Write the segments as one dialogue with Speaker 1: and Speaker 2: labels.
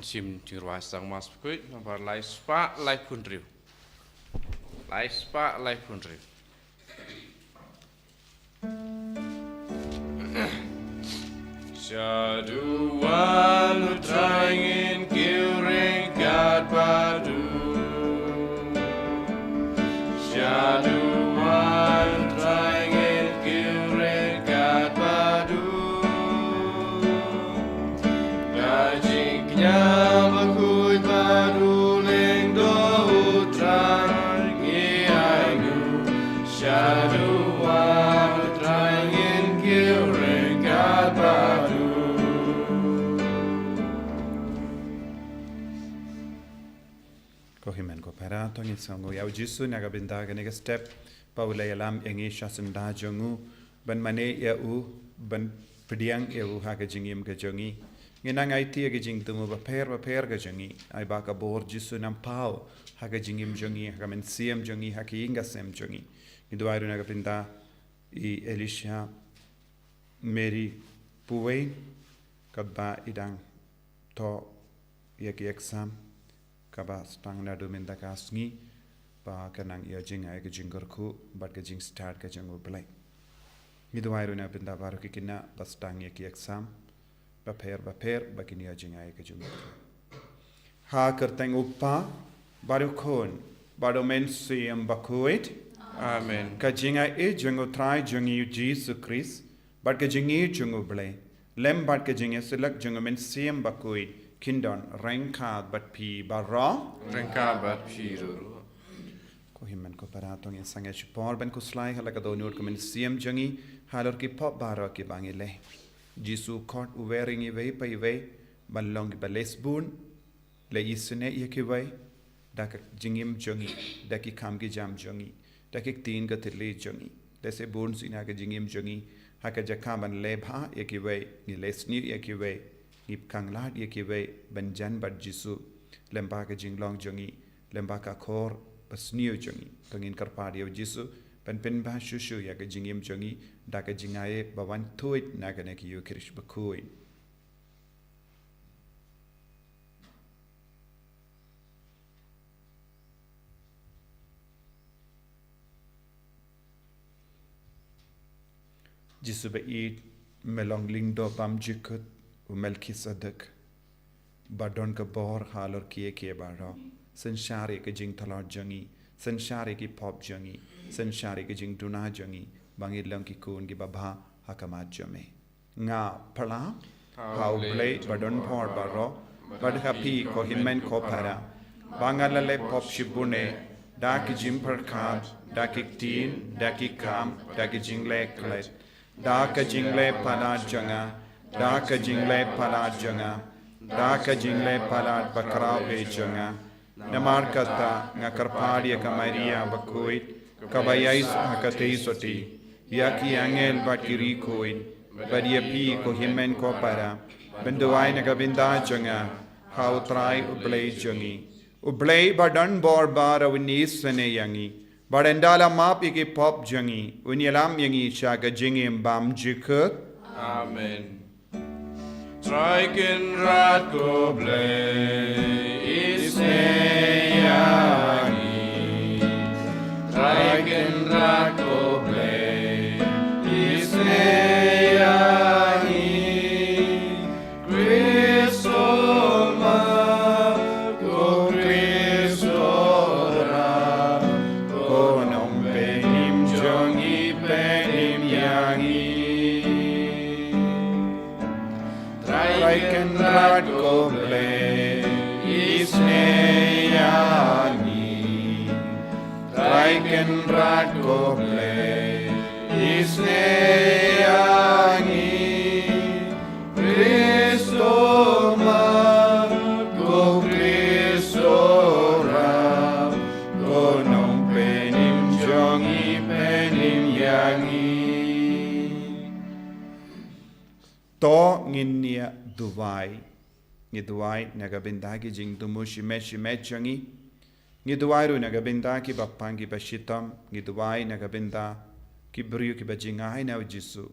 Speaker 1: Sim tirwa sang mas kuit nomor lai spa lai punriu. Lai spa lai punriu. Syaduan utrangin kiring kat padu. Syaduan utrangin kiring kat padu. Gajiknya bakut padu ling do utrang iaigu. Syaduan utrangin kiring kat padu.
Speaker 2: Kohimen ko para to ngit songo yau jisu naga binda ga nega step paula yalam engi shasunda jongu ban mane ya u ban pediang ya u ha ga jingim ga jongi ngina ngai ti ga jing tumu ba per ga jongi ai ba ka bor jisu nam pau ha ga jingim jongi ha men siem jongi ha ki inga sem jongi ngidu airu naga binda I Elisha Mary puwei kadba idang to yaki exam kaba stang na do minda kasngi pa kanang ia jing ai ke jing gorku bat ke jing start ke jing ublai mi do airu na binda baru kikina pa stang yaki exam ba per ba kini ia jing ai ke jing ha kerteng upa baru kon baru men siam bakuit
Speaker 1: Amen.
Speaker 2: ka jing ai e jing utrai jing yu Jesus Christ bat ke jing i jing ublai lem bat ke jing selak jing men siam bakuit Kindon rengka bat pi barra
Speaker 1: Rengka bat piru.
Speaker 2: ko himmen ko paratong in sange chipol ben ko slai hala ka donur ko men siem jangi halor ki pop barra ki bangile Jisu court wearing I vei pa I vei ban long ba lesbun le isne ye ki vei da ka jingim jangi da ki kam ki jam jangi da ki tin ka tile jangi da se bun sina ka jingim jangi ha ka jakam ban le bha ye ki vei ni lesni ye ki vei Nip kang lad ye kiwe benjan bat jisu lemba ka jinglong jongi lemba ka khor pasniu jongi kangin karpadio jisu pen ba shushu ya ka jingim jongi da ka jingaye bawan thoit na ka ne ki yu krish bakui jisu ba I melong ling do bam jikut Melchizedek badon ke bor halor kie baro sen shari ke jing thalor jangi sen shari ki pop jangi sen shari ke jing tuna jangi bangit lang ki kun ki babha hakamat jame nga pala how blade badon por baro bad happy ko himen ko para bangalale pop shibune dak jim per khat dak tin dak kam dak jingle klet dak jingle pana janga dak jingle pana janga dak jingle pana bakra e janga namar kata nga karpadia kamaria bakuit kabayais hakatei soti yaki angel bakiri koin badia pi ko himen ko para benduai na gabinda janga how try ublay jangi ublay badan bor bar awnis sene yangi badendala mapi ki pop jangi unyalam yangi shaga jingim bam jikut
Speaker 1: amen Triken rat go blay isne yangi Triken rat go blay isne yangi Rat go play isne yangi Triken rat go play isne yangi Cristo ma go Cristo ra go non penim jongi penim yangi to nginia Dubai ngi Dubai nagabinda ki jing tumu shime changi ngi Dubai ru nagabinda ki bapangi bashitam ngi Dubai nagabinda ki briyu ki bajinga hai na jisu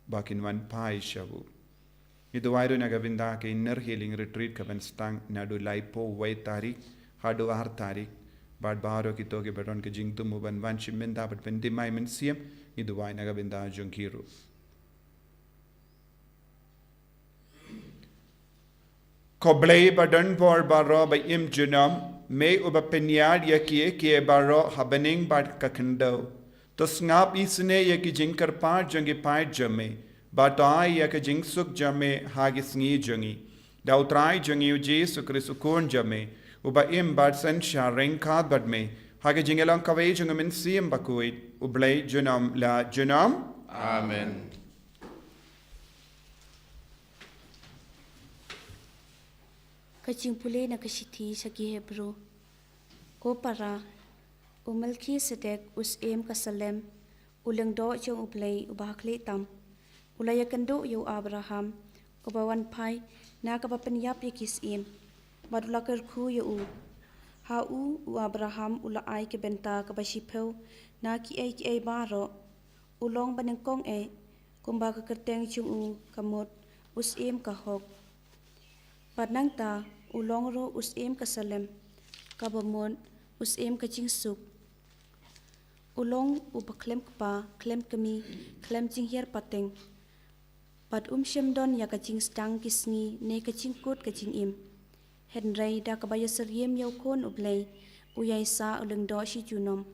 Speaker 1: bakin wan pai shabu ngi Dubai ru nagabinda ki inner healing retreat kaban stang nadu laipo wai tarik hadu har tarik bad baro ki to ki baton ki jing tumu ban wan shiminda bat bendi mai men siam ngi Dubai nagabinda jungkiru Koblei badan por baro ba im junam me uba penyad yakie baro habening bad kakendo to snap isne yaki jinkar pa jangi pai jame batai yak jing suk jame hagi sngi jangi dautrai jangi uji sukri sukun jame uba im bad san sharing kad bad me hagi jingelang kawai jangamin sim bakuit ublei junam la junam amen
Speaker 3: Kaching pule na kashiti sa Hebrew. Ko para umalki sedek us kasalem ulang do jong ublay ubahakli tam ulayakan do yo Abraham ubawan pai na kapapanyap yakis madulakar ku yo ha u Abraham ula ay ke benta kabashipew na ki ay baro ulong banengkong kumbaga kerteng jong kamot us kahok Padnang ta ulong ro usim kasalem kabamon usim kajingsuk ulong upaklem kpa klem kami klem jingher pateng pad shemdon ya kajing stang kisngi ne kajing kut kajing henrai da kabaya seriem yaukon ublay uyai sa uleng do shi junom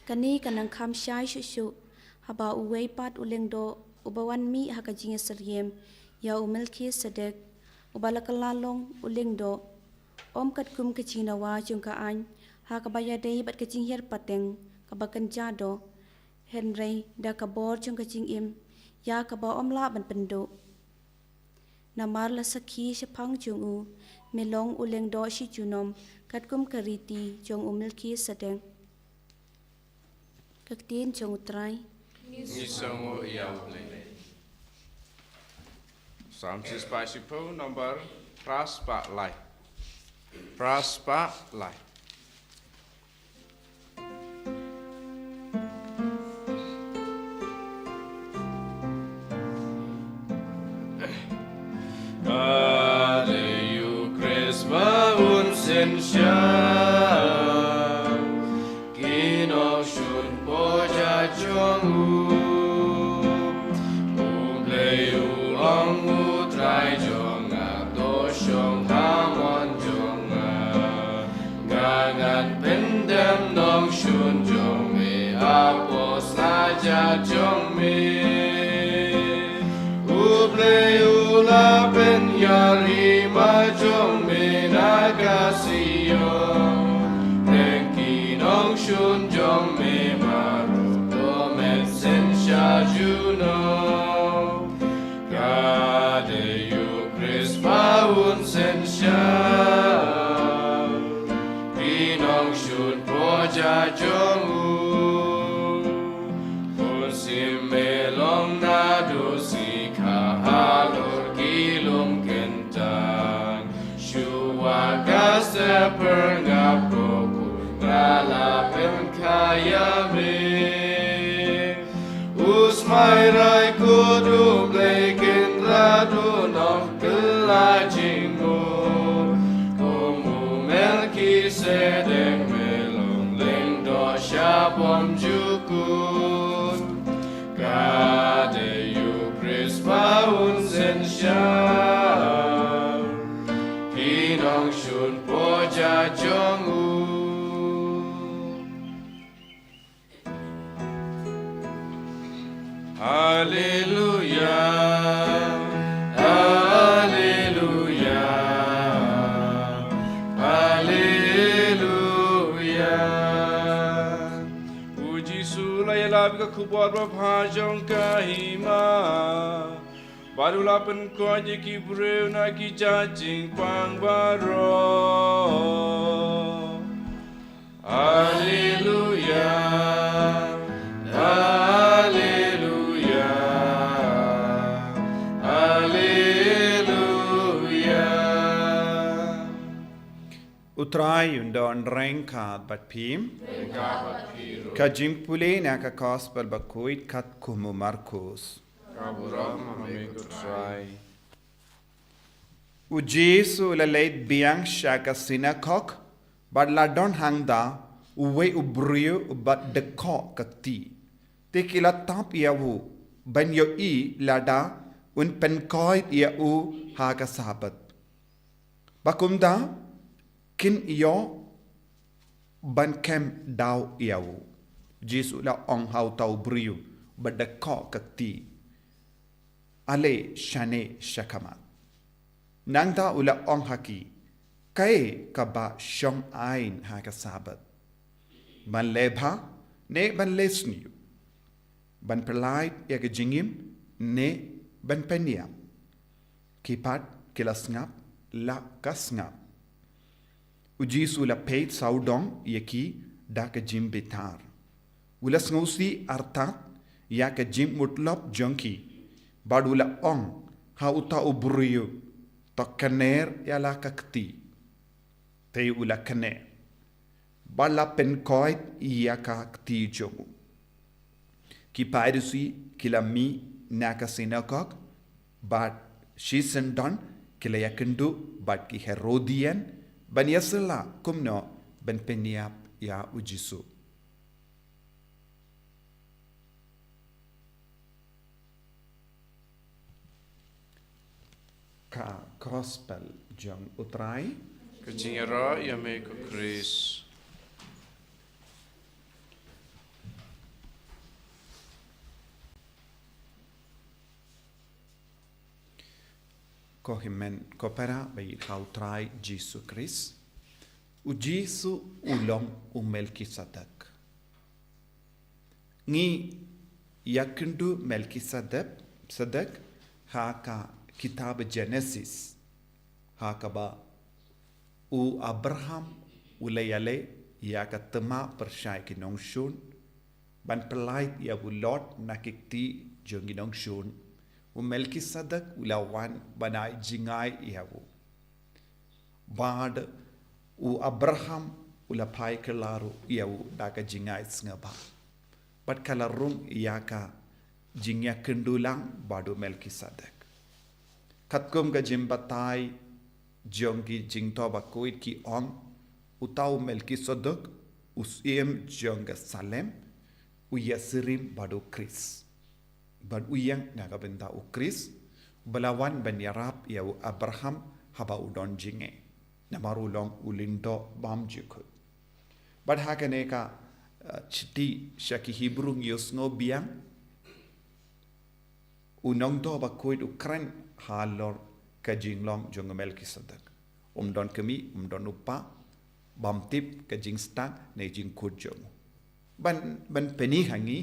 Speaker 3: kani kanang kham shai shu haba uwei pat uleng do ubawan mi hakajing seriem ya umelki sedek ubalakalalong uling do kat kum kachinawa chung ka an ha kabaya dei bat kaching her pateng kabakan jado henry da kabor chung kaching ya kaba la ban pendo namar la sakhi shapang chung melong uling do shi junom kat kum kariti chung umilki sadeng kaktin chung utrai
Speaker 1: ni songo yaule Samsis pasipo number praspa lai. Aleu crespa un sensia, kino shun poja chongu, ubleu longu trai jonga do
Speaker 4: jong me uble ula ben yari ma jong me nagasio tenki nong shun jong me maru do men sen sha juno gade you Chris paun sen sha kinong shun proja jong un sim me long na do si ka halor kilum kentang shua gasta per ngapo ngala pen kaya me us mai rai kudu blekin radu nok kelajingo komu melki sedek melong leng do shabom jukun kade yu Chris paun sen sham kinong shun poja jongu Hallelujah, Hallelujah, Hallelujah. Puji sulai labi ka kubuat berpajong kahima. Barulah penkau je ki breu na ki cacing pang baro. Hallelujah, Hallelujah, Hallelujah.
Speaker 1: Utrai undon rengkat bat pim. Ka jimpule na ka gospel bakuit kat kumu Markus.
Speaker 4: Kaburam mamik utrai.
Speaker 1: U Jesu la leit biang shaka sinakok bat la don hangda uwe ubrio bat deko kakti. Tekila tap iawu ban yo I lada un penkoit iau ha ka sabat. Bakumda kin iyo ban kem daw iau. Jesu la ong hau tau brio bat deko kakti. Ale shane shakamat. Nangda ula ong haki kai kaba shong ain ha ka sabat. Ban lebha ne ban lesniu. Ban perlait ya ke jingim ne ban peniam. Kipat kilas ngap la kas ngap. Ujisu la peit saudong yaki da ke jim betar. Ulas ngausi artat ya ke jim mutlop jongki. Badula ong ha uta uburiyu tokkaner ya la kakti. Tei ula kane. Bala penkoit iya kakti jomu. Ki pairusi kila mi naka sinagog bat shisendon kila yakendu bat ki Herodian ban yasela kumno ban peniap ya ujisu. Ka gospel jong utrai
Speaker 4: Kecingera ya meko Chris.
Speaker 1: ko himen ko para bai hautrai Jesu Christ u Jesu ulong u Melkisedek ngi yakundu Melkisedek haka kitab Genesis haka ba u Abraham ulayale yaka tema persyai kinong shun ban pelait ya bulot nakikti jong kinong shun u Melkisedek ulawan banai jingai iawu. Bad u Abraham ulapai kelaru iawu daka jingai sngaba. Bat kalarung iaka jingya kendulang badu Melkisedek. Katkum ka jimbatai jongki jingto bakuit ki ong utau Melkisedek usiem jongga Salem u Yasirim badu Kris. Ban uyang naga benda u Kris belawan ban yarap iau Abraham haba udon jinge namaru long ulindo bam jukut bad hakane ka chiti shaki Hebrew yosno biang unong do ba koit ukran halor ka jinglong jong Melkisedek don kami don upa bam tip ka jing stang ne jing kut jong ban peni hangi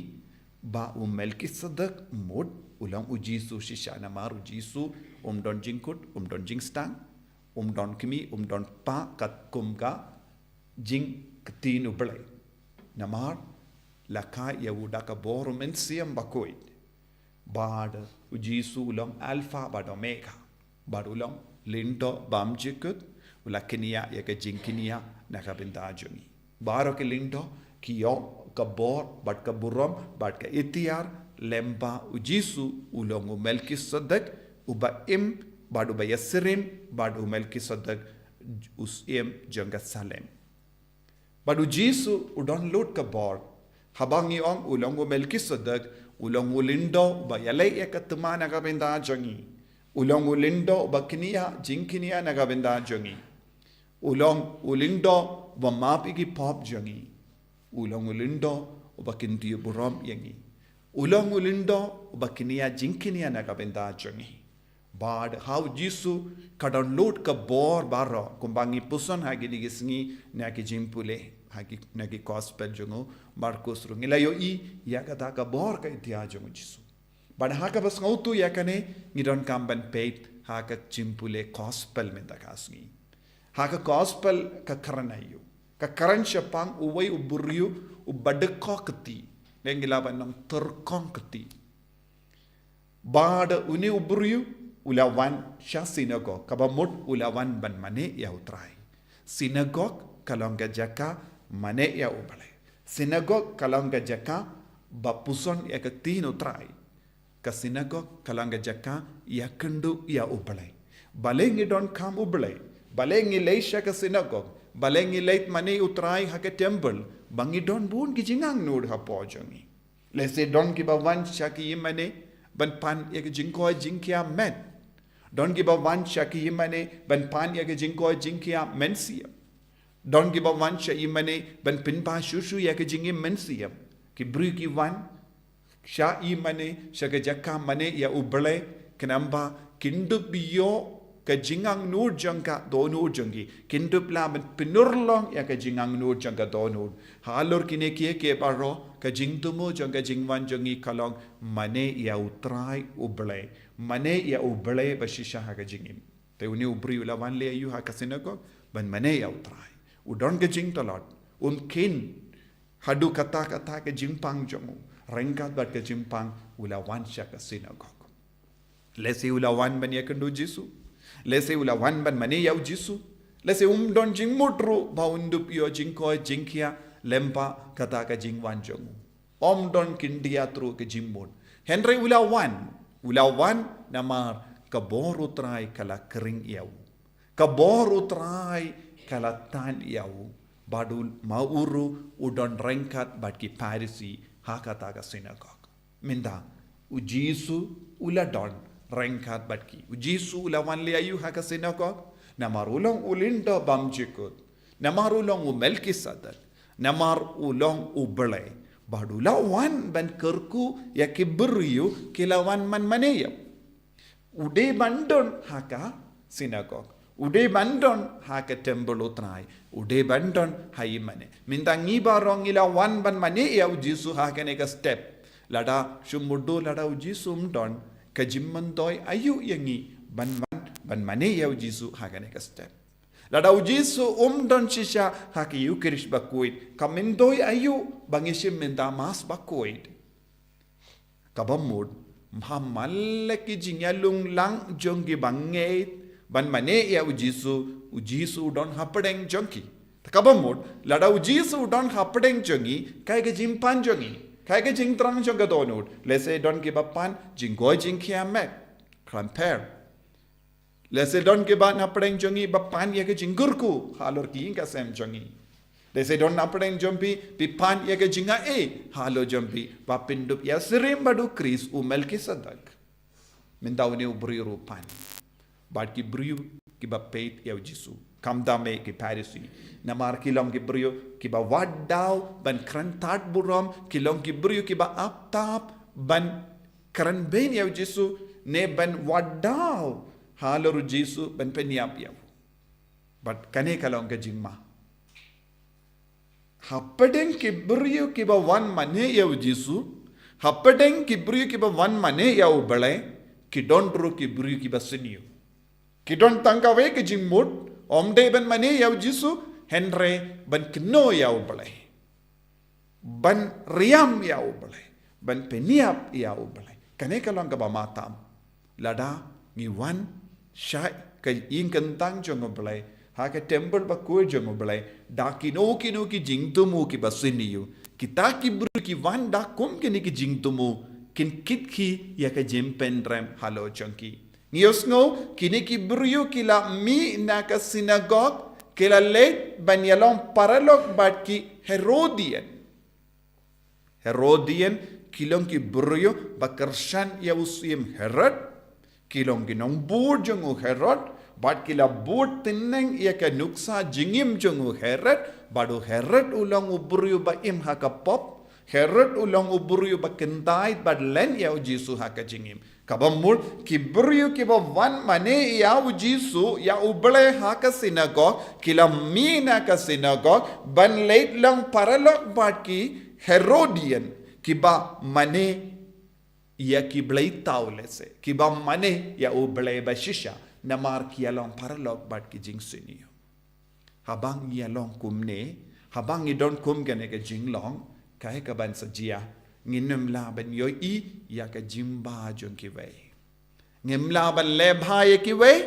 Speaker 1: ba Melkisedek mod ulang ujisu shisha namar ujisu don jing kut don jing stang don kami don pa kat kumga jing ketin ublai namar laka yahuda ka borum en siam bakoit bad ujisu ulang alpha bad omega bad ulang lindo bam jikut ulakinia ya ka jinkinia nakabinda jongi baro ke lindo kiyo ka bor bad ka burom bad ka itiar lemba ujisu ulang Melkisedek uba im bad uba yasirim bad Melkisedek usim jangga salem bad ujisu udon lut ka bor habangi ong ulang Melkisedek ulang lindo ba yalai ya ka tuma nakabinda jongi ulang ulindo ba kinia jinkinia nakabinda jongi ulang ulindo ba mapigi pop jongi ulang ulindo ba kinti buram yangi ulang ulindo ba kinia jinkinia nakabinda jongi bad how jisu kadon load ka bor baro kumbangi puson hagi digisngi naki jimpule hagi naki gospel jongo Markus rungila yo I ya kata ka bor ka itia jongo jisu bad haka bas ngautu ya kane ngidon kamban peit haka jimpule gospel menda kasngi haka gospel ka karanayo ka karan syapang uway uburyu ubadekko keti nengila banang terkong keti bad uni uburyu ulawan sya sinagog kabamut ulawan ban mane ya utrai sinagog kalongga jaka mane ya ubale sinagog kalongga jaka bapuson ya ketin utrai ka sinagog kalongga jaka ya kendu ya ubale balengi don kam ubale balengi leisha ka sinagog balengi leit mane utrai ha ka temple bangi don bun gijingang nur ha pojongi lese don ki bawan shaki mane ban pan ya jingko jingkia met don give a one shaki imane ban pan ya jingko jingkia mensia don give a one sha imane ban pinpa shushu ya jingi mensia ki bru ki one sha imane shaka jakka mane ya uble kanamba kindu biyo ka jingang nur jangka do nur jangi kindu pla ban pinurlong ya ka jingang nur jangka do nur halor kine ke baro ka jingtumo jangka jingwan jangi kalong mane ya utrai uble mane ya uble bashisha haga jingim te uni ubri ulawan le ayu haka sinagog ban mane ya utrai udon ga jing talot kin hadu kata ka jingpang jongu rengkat bat ka jingpang ulawan shaka sinagog lesi ulawan ban ya kendu jisu lesi ulawan ban mane ya jisu lesi don jing mutru ba undup yo jingko jingkia lempa kata ka jingwan jongu don kindia tru ka jimbon henry ulawan namar kaboru trai kala kering iau kaboru trai kala tan iau badul mauru udon rengkat badki parisi hakata ka sinagog minda ujisu uladon rengkat badki ujisu ulawan le ayu haka sinagog namar ulong ulinda bamjikut namar ulong Melkisedek namar ulong uble badulawan ban kerku ya kibriyu kilawan man maneya ude bandon haka sinagog ude bandon haka temple utrai ude bandon hai mane mindangi barong ilawan ban mane ya ujisu haka ne ka step lada shumudo lada ujisum don ka jimmandoy ayu yangi ban mane ya ujisu haka ne ka step lada ujisu don shisha haki Eucharist bakuit kamindoi ayu bangishim mendamas bakuit kabamud mhamallaki jinyalung lang jongi bangait ban mane ya ujisu don hapadeng jongi kabamud lada ujisu don hapadeng jongi kai ga jimpan jongi kai ga jingtrang jonga donut lese don ki bapan jingoi jingkiamek kramper lese don ke ba na padeng jongi ba pan ya ke jingurku halor ki inga sem jongi lese don na padeng jompi pi pan ya ke jinga halo jompi ba pindup ya sirim badu Kris Melkisedek mindawni ubri rupan bad ki briu ki ba peit ya jisu kamdame ki parisi namar kilong ki briu ki ba wadaw ban krantat buram kilong ki briu ki ba aptap ban Karan ben yaw Jisu ne ban wadaw halaru Jisu ban peniap yaw. But kane kalong ka jingma. Hapadeng kibriyo kiba wan mane yaw Jisu. Hapadeng kibriyo kiba wan mane yaw balay. Kidondro kibriyo kiba sinyo. Kidon tangkawe ke jingmut. Omde ban mane yaw Jisu. Henry ban kino yaw balay. Ban riam yaw balay. Ban peniap yaw balay. Kane kalong ka ba matam. Lada ngiwan syai ka ing kentang jongo balay. Haka temple ba kuy jongo balay. Da kino ki jingtumu ki basiniyo. Kita ki bru ki wan da kum kini ki jingtumu. Kin kit ki ya ka jimpen rem halo chongki. Ngiyos ngo kini ki bru kila mi na ka synagogue kila late banyalong paralog bat ki Herodian. Herodian kilong ki bru bakarsan ya usim Herod. Kilong ginong bur jongo Herod. Bat kila bur tineng ia ka nuksa jingim jongo Herod. Badu Herod ulang uburiyo ba im haka pop. Herod ulang uburiyo ba kentay bad len yaw Jisu haka jingim. Kabamul kiburiyo kiba wan mane yaw Jisu ya ubale haka sinagog. Kila mina ka sinagog. Ban late lang paralog bat ki Herodian. Kiba mane ia kiblay tawlese. Kiba mane ya ubale ba shisha. Namar kialong paralog bat ki jing siniyo. Habang yalong kumne, habang idon kum gane ka jinglong, kaya ka ban sajia, nginum laban yo i, ya ka jimba jong kiway. Ngimla ban lebha ye kiway,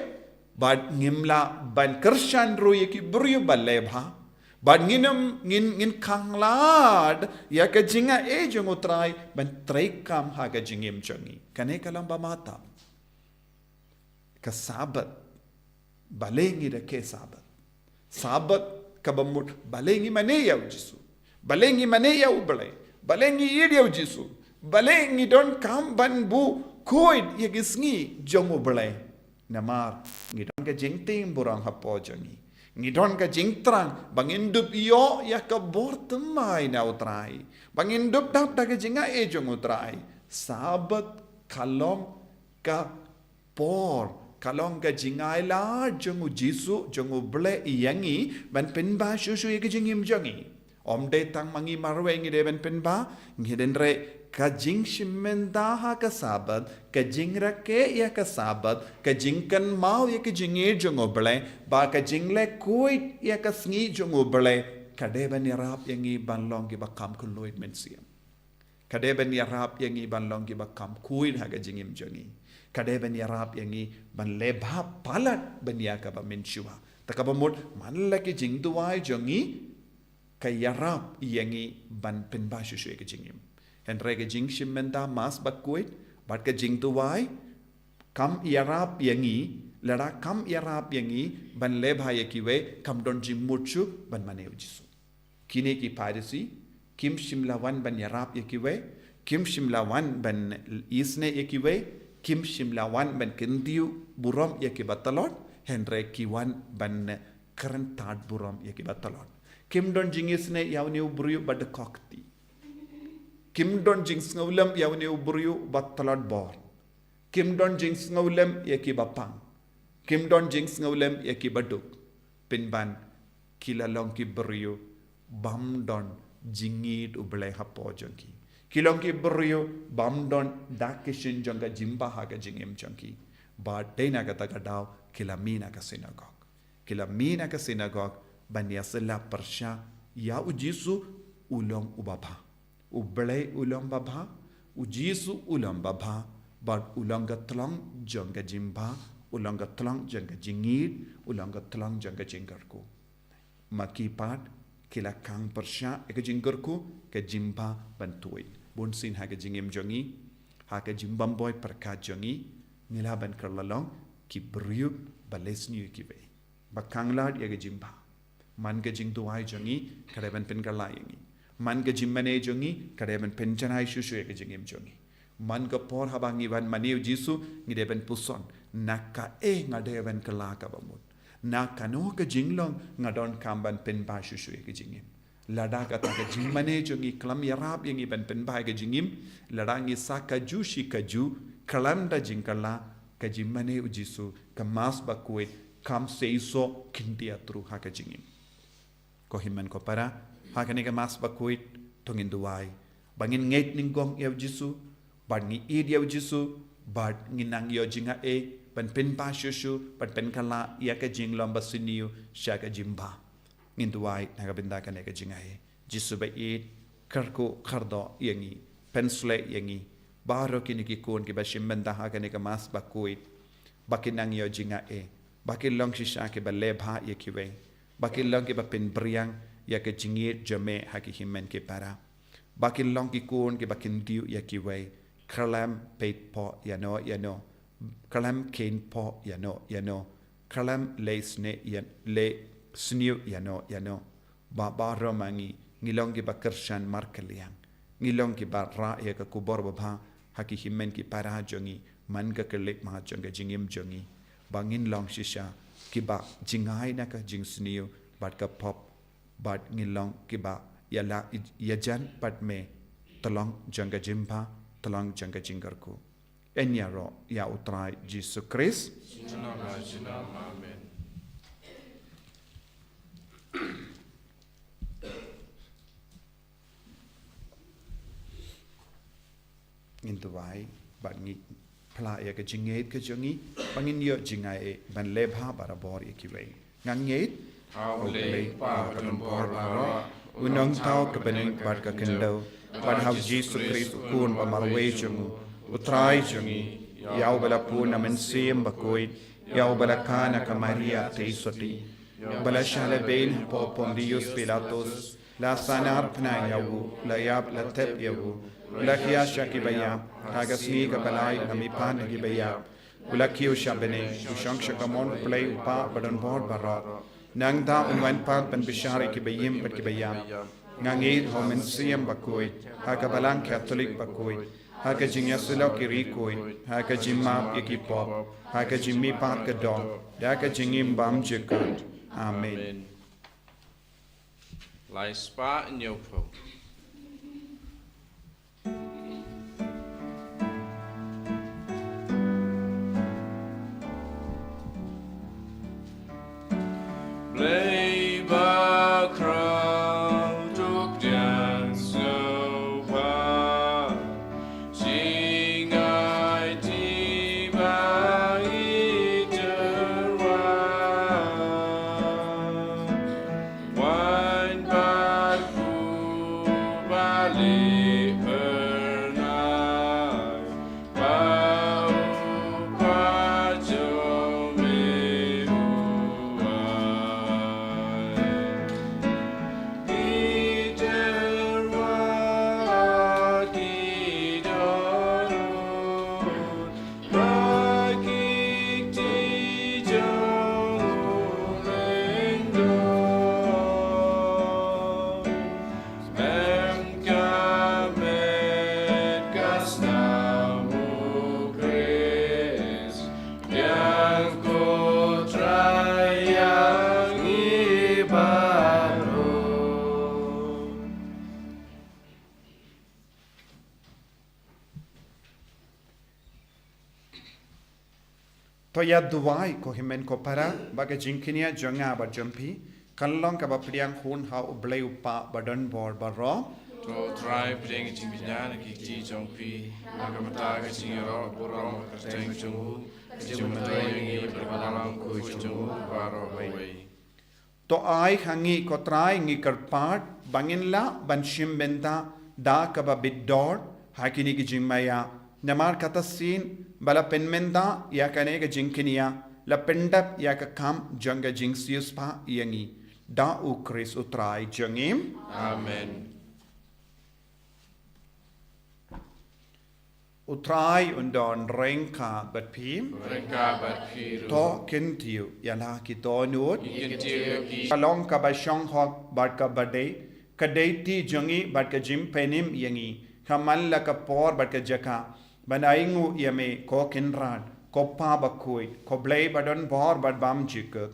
Speaker 1: bad ngimla ban kershan ro ye ki buryo ban lebha, bad ngin kanglad, ya ka jinga e jong utray, ban tray kam ha ka jingim jongi. Kane ka lang ba mata? Kasabat, balengi da ke sabat. Sabat kabamut balengi mane yaw Jisu. Balengi mane yaw balay. Balengi yaw Jisu. Balengi don kam ban bu koid yagisngi jongo balay. Namar ngidon ka jingting burang hapo jongi. Ngidon ka jingtrang bangindup iyo ya ka bortemay na utray. Bangindup dap daga jinga e jongo utray. Sabat kalong ka por. Kalong ka jingay la jongu Jisu jongu ble iyangi ban penba shushu ye jingim jongi omde tang mangi marwe ngi de ban penba ngiden re ka jing shimenda ha ka sabat ka jingra ke ya ka sabat ka jingkan mau ye jingi jongu ble ba ka jingle koi ya ka sngi jongu ble kade ban yarap yangi ban long gi bakam kuloid mensiam kade ban yarap yangi ban long gi bakam kuin ha ka jingim jongi kade ban yarap yangi ban lebha palat ban yaka ba menshua takabamut manlaki jingduai jongi kay yarap yangi ban penba shushu ke jingim henre ke jing shimenda mas bakuit bat ke jingduai kam yarap yangi lara kam yarap yangi ban lebha yakiwe kam don jingmuchu ban maneu Jisu kine ki parisi kim shimlawan ban yarap yakiwe kim shimlawan ban isne yakiwe Kim shimlawan ban kendiu buram ya kibatalon henre kiwan ban kerentat buram ya kibatalon Kim don jingis ne yawni ubruyu bad kokti Kim don jings ngawlam yawni ubruyu batalot bor Kim don jings ngawlam ya kibapang Kim don jings ngawlam ya kibaduk pinban kilalong kibruyu bam don jingid ublay hapo jonki Kilong ki brio bam don dakishin jonga jimba haga jingim jonki ba dena kata kadau kilamina ka synagogue kilamina ka synagogue banya sela persha ya ujisu ulong ubaba ublay ulong baba ujisu ulong baba ba ulong gatlong jonga jimba ulong gatlong jonga jingid ulong gatlong jonga jingarku makipat kila kang persya ke jinggarku ke jimba bantuin bonsin ha ke jingim jongi ha ke jimbam boy perka jongi nila ban kerlalong ki bryuk balesni ki be bakanglat ya ke jimba man ke jing tuai jongi kare ban pen kalayangi man ke jimmane jongi kare ban penjanai shushu ya ke jingim jongi man ke por habangi ban maniu Jisu ngide ban puson naka ngade ban kelaka bamut na kano ke jinglong ngadon kamban pen ba shushu ke jingim lada kata ke jing mane jongi kelam yarab yangi ban pen bai ke jingim ladangi sakaju shikaju kelam da jingkala ke jing mane ujisu ke mas bakuit kam seiso kintia tru ha ke jingim ko himan ko para ha ke ne ke mas bakuit tongin duai bangin ngait ninggong ya ujisu ban ngi id ya ujisu bat nginang yo jinga ban pen pa shushu ban pen kala ya ke jing lomba siniu sha ke jimba ngin duai naga binda ka ne ke jinga jisu ba id karko khardo yangi pensle yangi baro kini ki kon ki ba shimbanda ha ke ne ke mas bakuit bakinang yo jinga bakin long shisha ke ba lebha ye kiwe bakin long ke ba pen briang ya ke jingit jame ha ki himen ke para bakin long ki kon ke bakin diu ya kiwe kalam peit po yano kalam ken po yano kalam le sne le sniu yano ba romangi ngilong ki ba kershan markeliang ngilong ki ba ra ya ka kubor ba haki himen ki para jongi man ka kelip ma jonga jingim jongi bangin long shisha ki ba jingai na ka jing sniu bat ka pop bat ngilong ki ba yala yajan pat me tolong jonga jimpa tolong jangka jingkarku. Enyaro ya utrai Yesus Kristus.
Speaker 4: Amen.
Speaker 1: Intuai bangi pla ya ke jinget ke jongi bangin yo jingai ban lebha barabor ikiwe. Ngangit
Speaker 4: Aulei pa don bor baro.
Speaker 1: Unong tau ke bening bat ka kendo. Ban hau Yesus Kristus kun pamarwe jongu. Utrai jongi yau bala puna mensiem bakoi yau bala kana ka Maria teisoti. Bala shale ben po Pontius Pilatus la sanar pna yawu la yab la tep yawu la kiasha ki bayam hagasni ka balai nami pan ki bayam la kiusha bene ushang shakamon play pa badan bord barat nang da unwan pa pan bishari ki bayim pat ki bayam ngangit homen siam bakoi hagabalang Catholic bakoi haka jingya silo ki rikoi haka jimma ki pop haka jimmi pa ka do haka jingim bam jekut amen.
Speaker 4: Lai spa nyopo. Play ba crowd tuk dance so pa sing I ti ba iterwa wine ba fu ba li pernai ba pa jo me
Speaker 1: To ya duai ko himen ko para baga jinkinia jonga ba jumpi kanlong ka ba priang hun ha ublei upa badan bor baro
Speaker 4: To try putting it in Binyan, Kiki Jongpi, Nagamata, Singero, Burom, Kastang Jungu, Jumatoy, Pravalam, Kuchungu, Baro away.
Speaker 1: to ai hangi ko trai ngi karpat bangin la banshim benda da ka ba biddor hakini ki jimmaya namar katasin bala penmenda ya kane ka jinkinia la pendap ya ka kam janga jingsius pa yangi da u Chris utrai jangim
Speaker 4: Amen.
Speaker 1: utrai undon rengka bat phim
Speaker 4: Reka bat piru.
Speaker 1: to kentiu yala ki to nut
Speaker 4: Ikintiyoki.
Speaker 1: kalong ka ba shong hok bat ka bade kadai ti jangi bat ka jim penim yangi kamal la ka por bat ka jaka banaingu yame ko kinran ko pa bakoi ko blei badon bor bat bam jikut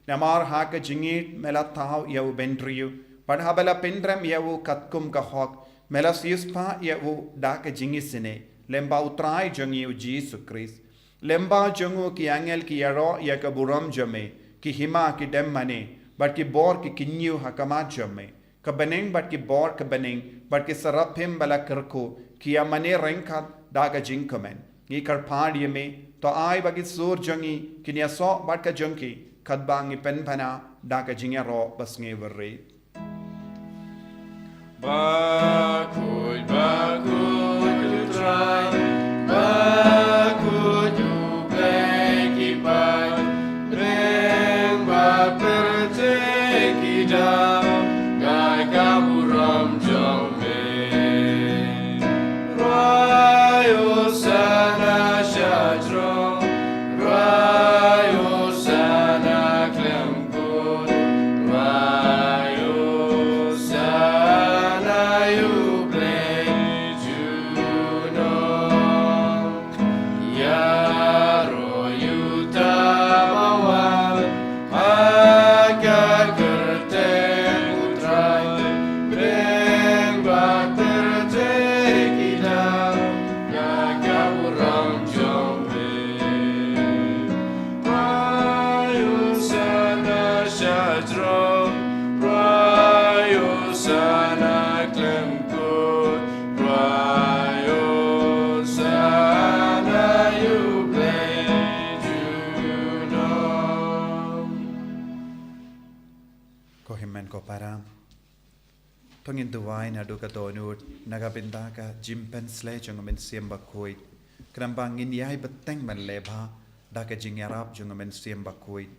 Speaker 1: namar ha ka jingit mela taw yau bendriu Padhabala Pindram Yavu Katkum Kahok, Melas Yuspa Yavu Daka Jingisine, Lemba Utrai Jungu Jesus Christ, Lemba Jungu ki Angel ki Yaro Yakaburam Jame, ki Hima ki Demmane, but ki Bor ki Kinyu Hakamat Jame, Kabaneng but ki Bor Kabaneng, but ki Sarapim Bala Kirko, ki Yamane Renkat Daga Jinkamen, Ni Karpadiame, to I Bagit Sur Jungi, Kinya So Batka Junki, Kadbangi Penpana, Daga Jingaro Basngever.
Speaker 4: Bakut, you try. Bakut, you play, keep by. Bring back the take it down. Guy Kaburam Jombe. Rayo Sana Shadro. Rayo Sana Clemco. Rayo Sana you play Juno. Yaro you tamawan. Agak kerten utrai. Bring back the take it down. Gagaburam Jombe. Rayo Sana Shadro. Rayo Sana Clemco. Rayo Sana you play Juno.
Speaker 1: Kohimen ko para Tongin duwai na duka donut nagabindaka jimpen sle jungamen siemba koit krambangin yai beteng man leba daka jingarap jungamen siemba koit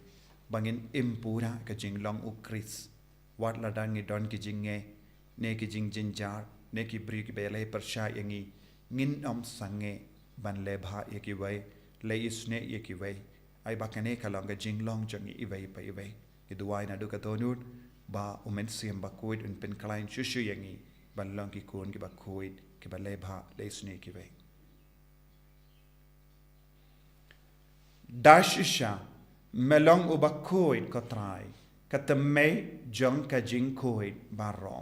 Speaker 1: bangin impura ka jinglong ukris wat ladangi don ki jinge ne ki jing jinjar ne ki brik bele persha yangi ngin om sange ban leba yaki wai le isne yaki wai ai bakane kalong ka jinglong jungi iwai pa iwai ki duwai na duka donut ba umen siam ba koid un pen klein shushu yangi ban lang ki kon ki ba koid ki ba lebha lesne ki ve dashisha melong u ba koid ko trai katame jong ka jing koid barro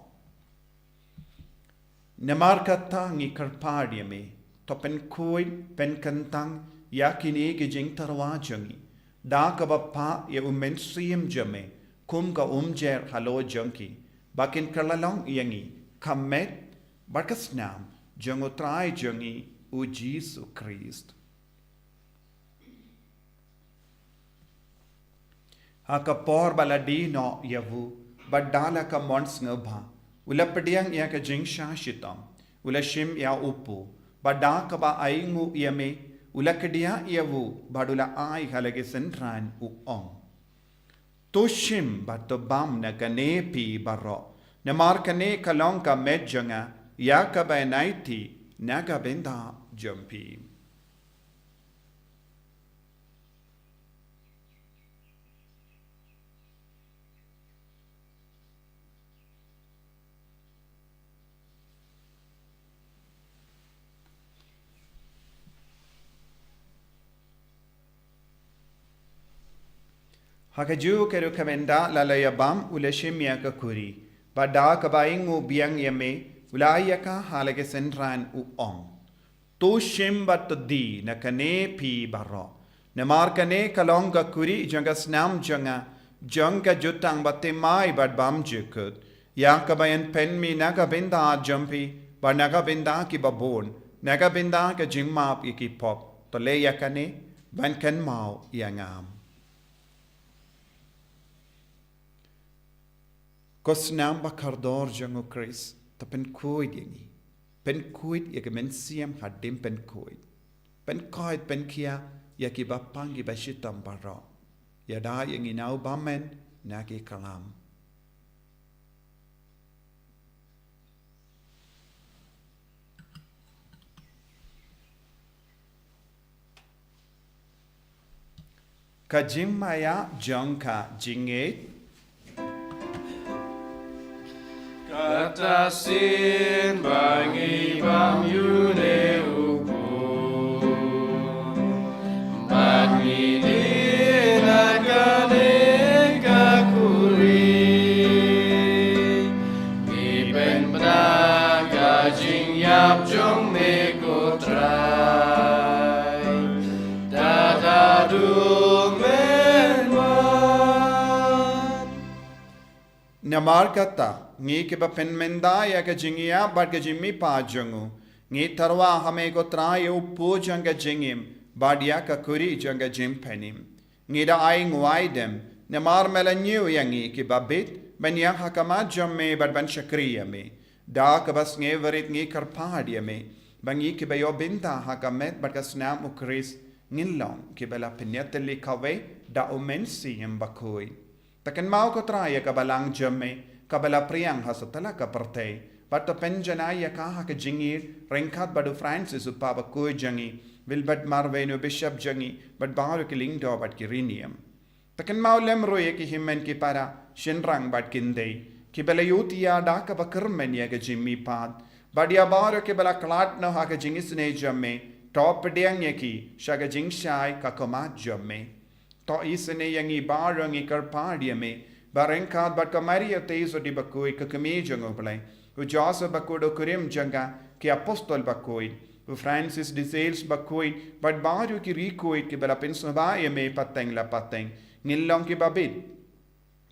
Speaker 1: namar kata ngi karpadi me to pen koid pen kantang yakini ki jing tarwa jangi da ka ba pa ye umen siam jame kum ka umjer halo junkie bakin kerlalong yangi kamet barkas nam jungo trai jungi u Jesus Christ haka por baladi no yavu badala ka mons ngabha ulapadiang ya ka jingsha shitam ulashim ya upu badaka ba aingu yame ulakadia yavu badula ai halage sentran u ong Toshim bato bam na kane pi baro. Na mar kane kalong ka medjanga ya ka ba naiti naga benda jumpi. Hakaju keru kamenda lalaya bam ulashimya ka kuri. Bada kabaingu biang yame ulaya ka halage sentran u ong. To shim bat di na kane pi baro. Na mar kane kalong ka kuri janga snam janga janga jutang batte mai bad bam jukut. Ya kabayan pen mi naga binda jumpi ba naga binda ki babon. Naga binda ka jingmap iki pop. To le yakane ban kan mau yangam. Kosnam bakardor jango Chris ta pen koid yangi pen koid yagamen siam hadim pen koid pen kia yaki bapangi bashitam baro yada yangi nau bamen naki kalam kajimaya jangka jinget
Speaker 4: Katasin bangi bam yune upu Bagni dina kane kakuri jong me ko trai da du men wan
Speaker 1: Namar kata ngi ke ba pen menda ya ke jingia bat ke jimmi pa jongu ngi tarwa hame ko trai u pu janga jingim badia ka kuri janga jim penim ngi da ai ngwai dem namar melanyu yangi ke babit ban yang hakama jamme bat ban shakriya me da ka bas nge verit ngi karpadia me bangi ke bayo binta hakamet bat ka snam u kris ngin long ke bala penyateli kawe da umensi yam bakoi takan mau ko traya ka balang jamme ka bala priang hasatala ka partei but to penjana ya ka ha ka jingir renkat badu Francis upa ba ko jangi wilbert marveno bishop jangi but baru ki ling do bat ki rinium takan mau lem roye ki himmen ki para shinrang bat kindei ki bala yutia da ka ba kermen ya ka jimmi pad badia baru ki bala klat no ha ka jingis ne jamme top diang ya ki shaga jing shai ka koma jamme to isene yangi barang ikar padia me barengkat bat kamaria teiso di bakoi ka kemejang oplai u jasa bakodo kurim janga ki apostol bakoi u Francis de Sales bakoi bat baru ki rikoi ki bala pensaba me pateng la pateng ngilong ki babit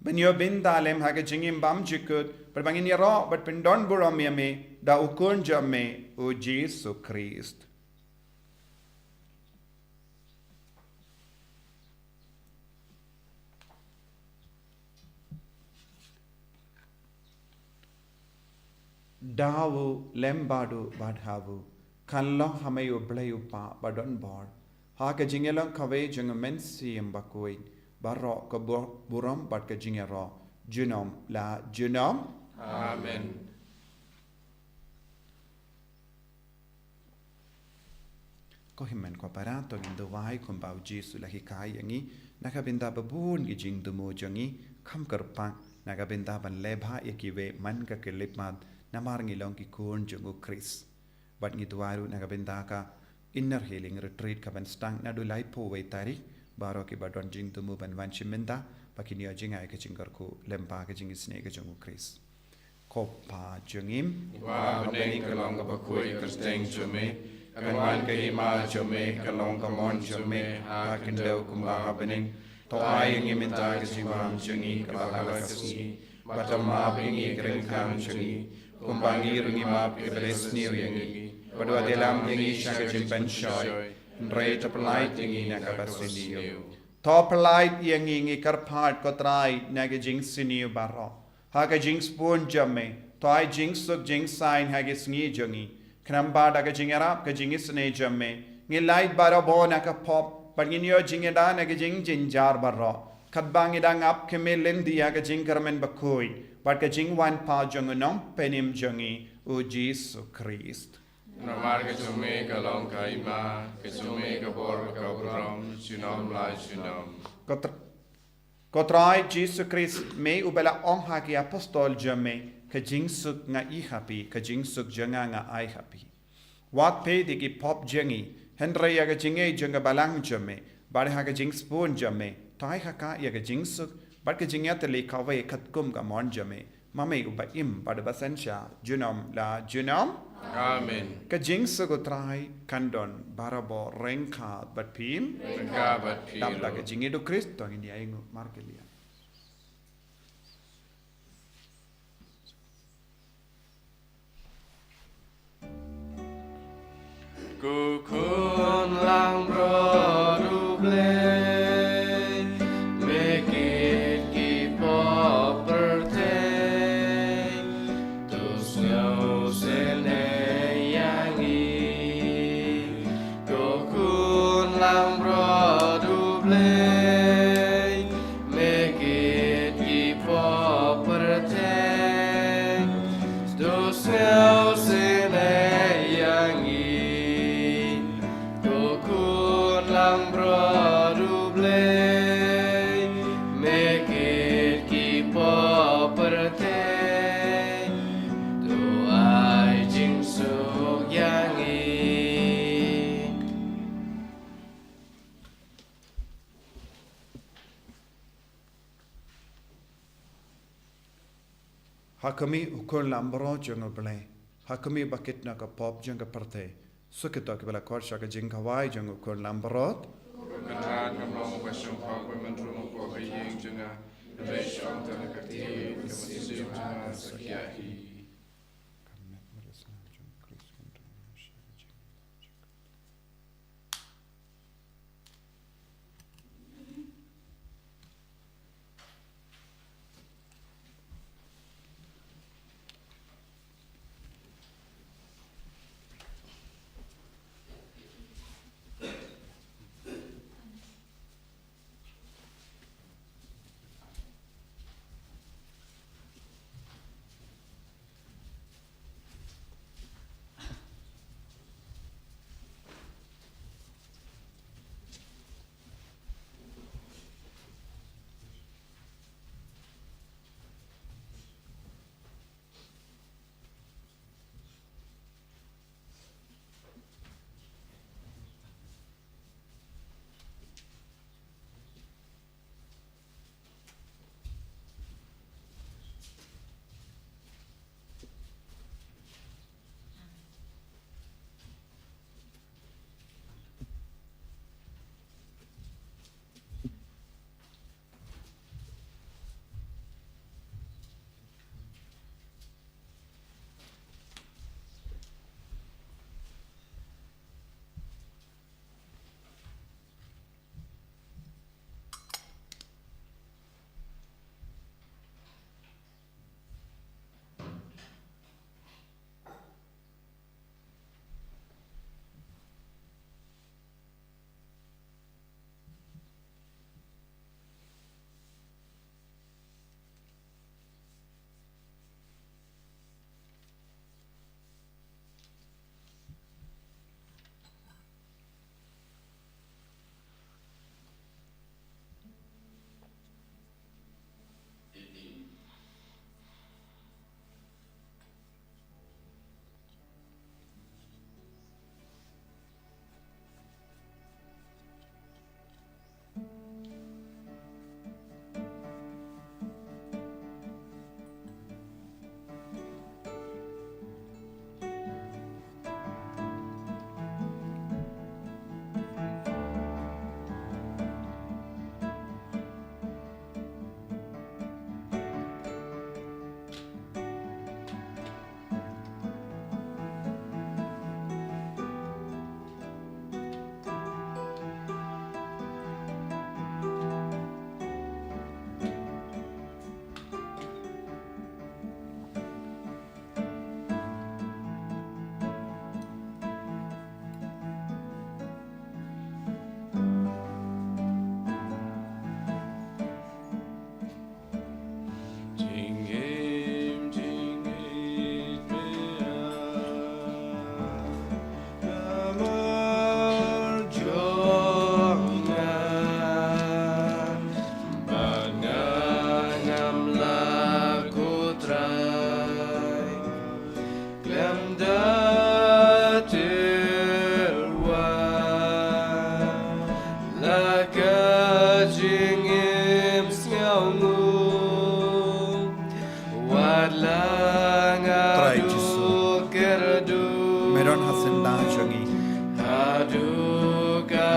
Speaker 1: benyo bindalem haga jingim bam jikut berbangin ya ro bat pendon buram me da ukun jamme u Jesu Christ Dawu lembadu badhavu kanlo hamayu blayu pa badon bor ha ka jingelong kawe jeng mensi mbakoi barro ka buram bad ka jingero junom la junom
Speaker 4: amen
Speaker 1: ko himmen ko parato indo wai kum bau Jesu la hikai yangi nakabinda babun gi jing dumo jangi kham karpa nakabinda ban lebha yakiwe man ka kelipmat namar ngilong ki kun jungu Chris bat ngi tuaru nakabinda ka inner healing retreat ka ban stang na du lai po we tari baro ki badon jing tumu ban wan chiminda pakini jinga ka jingar ko lempa ka jingi sne ka jungu Chris ko pa jungim
Speaker 4: wa bani ka long ka bakoi ka steng jume kan wan ka hima jume ka long ka mon jume ha kendo kumba happening to ai ngi minta ka jingam jungi ka bala ka si batama bingi kren kan jungi kumbangi rungi map iblis niu yangi padwa delam yangi shaka jimpan shoy rei taplait yangi nakabasiniu
Speaker 1: top light yangi ngi karphat ko trai nage jing siniu baro haga jing spoon jamme toy jing suk jing sign hage sngi jongi khnamba daga jing arab ka jing isne jamme ngi light baro bona ka pop pagin yo jing da nage jing jinjar baro khatbang idang up kemelin dia ka jing karmen bakoi but ka jing wan pa jong nom penim jongi u Jesu Christ
Speaker 4: namar ka jume ka long ka ima ka jume ka bor ka buram junom la junom
Speaker 1: ko trai Jesu Christ me ubela ong ha ki apostol jamme ka jing suk nga I happy ka jing suk janga nga I happy wat pe di ki pop jangi henry ya ka jinge janga balang jamme bar ha ka jing spoon jamme tai ha ka ya ka jing suk bat ka jingya tele kawe khatkum ka mon jamme mame uba im bad basansha junom la junom
Speaker 4: amen
Speaker 1: ka jing suk trai kandon barabo renka bat pim
Speaker 4: renka bat pim
Speaker 1: dam la ka jinge do Kristo ngi ai ngu markelia
Speaker 4: Kukun lang roduble make it keep up birthday to snow sene yangi Kukun lang roduble make it keep up birthday to snow sene yangi lang produble make it keep up birthday to ai jing suk yangi
Speaker 1: hakami ukun lambro jongo ble hakumi bakit na ka pop jang ka parte sukito ki bala kor shaka jing kawai jang ko lambrot
Speaker 4: Kanaan kamlong pasong pagwe mantrong po kayeng janga Reshong tanakati Kamasisip janga sakyahi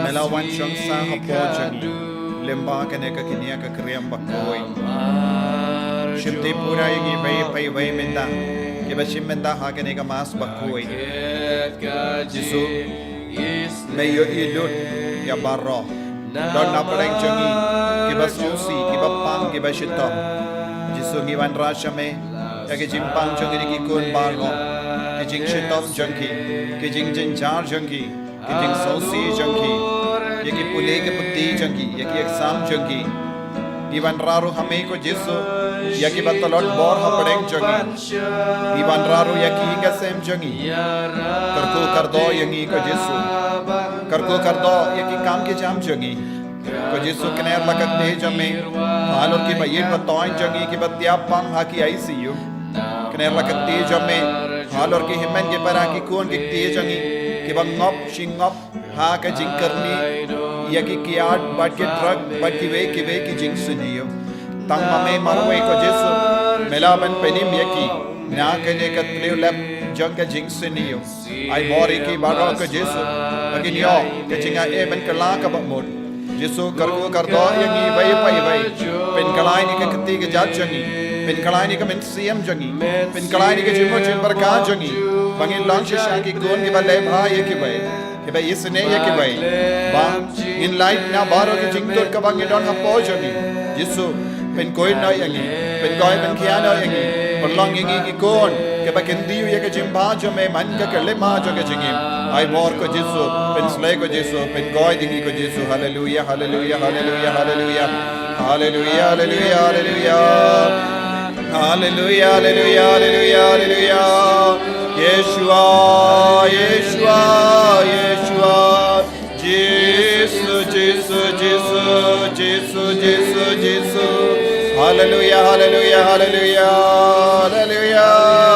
Speaker 1: Melawan syangsa hapo jangi lemba kene ka kinia ka kriam bakoi shimte pura yingi pai pai menda ke bashim menda ha kene ka mas bakoi Jisu mayo ilut ya barro don napareng jangi ke basusi ke bapang ke bashito Jisu ngiwan rashame ya ke jimpang jangi ki kun bargo ke jing shitom jangi ke jing jinjar jangi ke jing sosi jangi yaki pule ke putih jangi yaki exam jangi iwan raru hame ko Jisu yaki batalot bor hapadeng jangi iwan raru yaki ngasem jangi karko kardo yangi ko Jisu karko kardo yaki kam ke jam jangi ko Jisu kner lakat de jame halor ki bayir batoin jangi ki batiap pang haki ICU kner lakat de jame halor ki himmen ke para ki kon ki te jangi ki bangop shingop ha ka jingkarni yaki kiat bat ke truck bat ki ve ki jing suniyo tang mame marwe ko Jisu melaban penim yaki na kene ka tleu lab jong ka jing seniyo ai mori ki baro ka Yesu bagin yo ka jinga e ben kala ka ba mod Yesu kargo kardo yang i vai pai vai pen kalai ni ka kati ka jat jangi pen kalai ni ka men siam jangi pen kalai ni ka jimo jim barka jangi bangin lang shisha ki gon ki ba le bha ye ki bai ke bai isne ye ki bai bang in light na baro ki jing tot ka bangin don ha po jangi Yesu pen koi na yang i pen koi pen kia na yang i long yang i ki gon ke ba ken diu ye ka jim ba jo me man ka le ma jo ka jingim ai mor ko Yesu pen slay ko Yesu pen koi dingi ko Yesu hallelujah hallelujah hallelujah hallelujah hallelujah hallelujah hallelujah hallelujah hallelujah hallelujah hallelujah Yeshua Yeshua Yeshua Jesus Jesus Jesus Jesus Jesus Jesus hallelujah hallelujah hallelujah hallelujah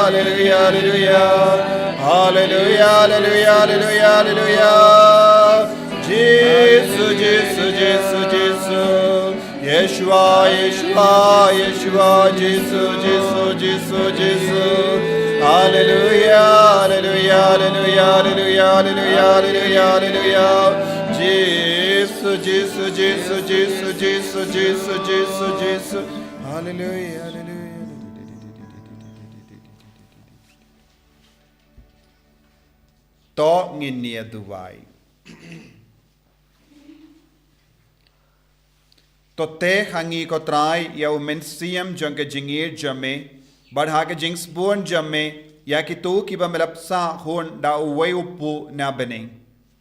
Speaker 1: hallelujah hallelujah hallelujah hallelujah hallelujah hallelujah Jesus Jesus Jesus Jesus Yeshua Yeshua Yeshua Jesus Jesus Jesus Jesus hallelujah hallelujah hallelujah hallelujah hallelujah hallelujah hallelujah Jesus Jesus Jesus Jesus Jesus Jesus Jesus Jesus hallelujah hallelujah to nginia duwai to te hangi ko trai ya men siam jang ke jingir jame badha ke jing spon jame ya ki tu ki ba melap sa hon da uwei upu na bening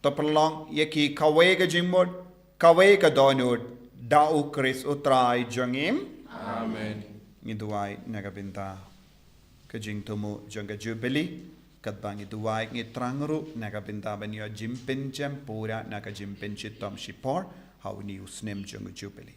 Speaker 1: to prolong ye ki kawe ke jingmod kawe ka donod da u Chris utrai jangim
Speaker 4: Amen.
Speaker 1: Ni duwai nagabinta ke jing tumu jang ke jubilee kat bangi duwai ngi trangru nagabinta banyo jimpin jam pura naga jimpin chitom shipor how ni usnem jang jubilee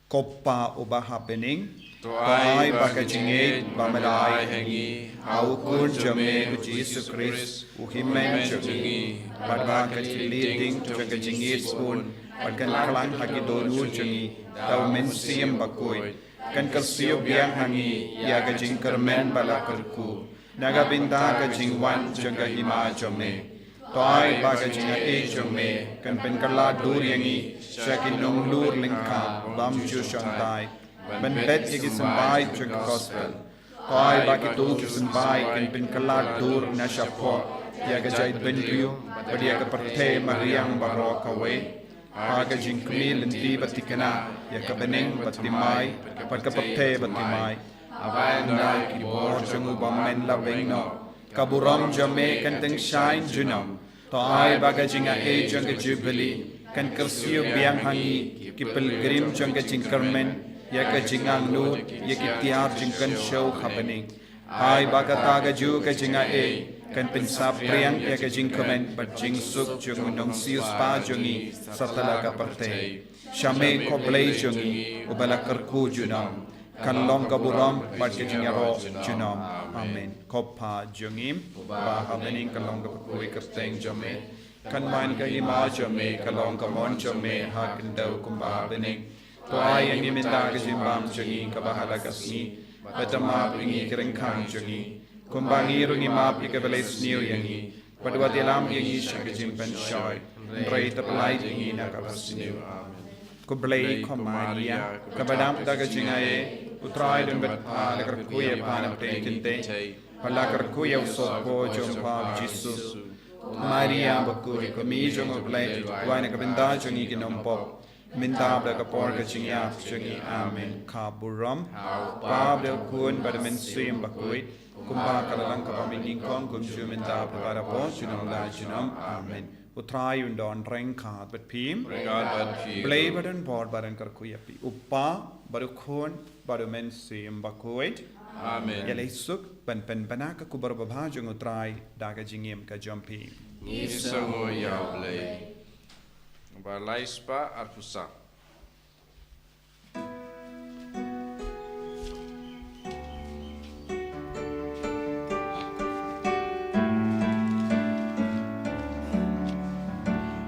Speaker 1: Koppa uba happening Toai baka jingit bamalai hengi Au kun jame u Jesus Christ Uhimen jangi Badba ka leading jaga jingit spoon Badkan kalang hagi donu jangi Dau men siyam bakoy Kan kalsiyo biyang hangi Yaga jing kermen balakarku Naga binta ka jingwan jaga hima jame Toai baka jinga e jame Kan pen kala dur yangi Shakin nung lur lingka Bam ju shantai Ben bet yagi sambai jaga gospel Toai baki tu ki sambai Kan pen kala dur na shapo Yaga jay ben riyo Badi yaga parthe mariang baro kawe Haga jing kumil hindi batikana Yaga beneng batimai Padka parthe batimai Abanda ki bor jangu bamen la bengno Kaburam jame kan teng shine junam Toai baga jinga e janga jubilee Kan kersiyo biang hangi Ki pilgrim janga jing kermen Yaka jingang nut Yaki tiar jingkan show happening Ai baga taga ju ka jinga e Kan pensap priang yaka jing kemen Bat jing suk jungu nong siu spa jungi Satala ka parte Shame koblay jungi Ubala kerku junam Kan long kaburam bat ke jingaro junam Amen Koppa jungim Ba happening kan long kapakui kerteng jame Kan main ka ima jame Kalong kamon jame Hakin daw kumba happening To ay ang iminda ka jimbam jungi Kabahala kasni Batamap ingi kerengkang jungi Kumbangi rungi map ikabalis niyo yangi Padwat ilam yangi siya ka jimpan shoy Ray taplay ingi nakapas niyo Kublay komania Kabadam daga jingaye Utray dun bat palakar kuya panam tekinte Palakar kuya usok po jompa jisu Maria bakuri kami jong ublay Wai nakabinda jongi ginompop Mintab daga porga jingyap jongi amen Kaburam Pab daga kun badamin suyam bakuit Kumpa kalalang kapaminging kong kumsyu mintab daga po junong la junong amen Utray undon rengkat bat pim Blay badan board badan karkuyapi Uppa baru kun baru men suyam bakuit
Speaker 4: Amen.
Speaker 1: Yalay suk ban banaka kubar babhajong utray daga jingim ka jompi
Speaker 4: Isango yablay. Balay spa arpusa.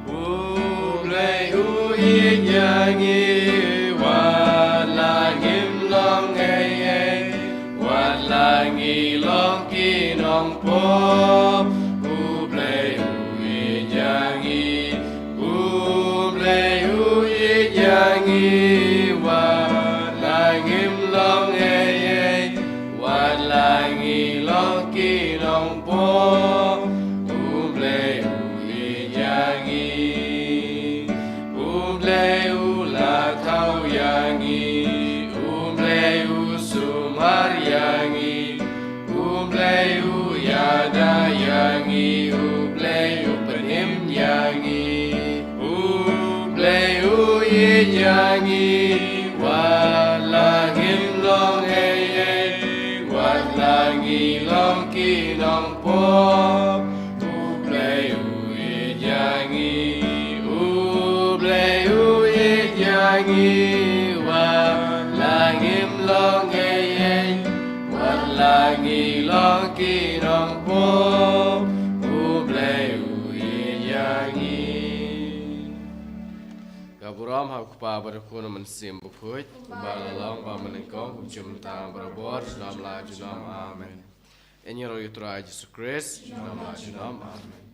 Speaker 4: Ublay uinyangi walangim long hey Walangi long kinong po play u yangi play u yangi wa langim long e wa langi long ki long po play u yangi play u la thau yangi play u sumar yangi play u yada yangi play u penim yangi play u yangi wa langim long e wa langi long ki long po play u yangi play u yangi wa langim long e wa langi long ki long po play u yangi Gaburam ha kupa berkuna mensim bukut balalong ba menengkong jum tang berbor dalam la junam amen. Ini roh Yesus Kristus dalam la junam amen.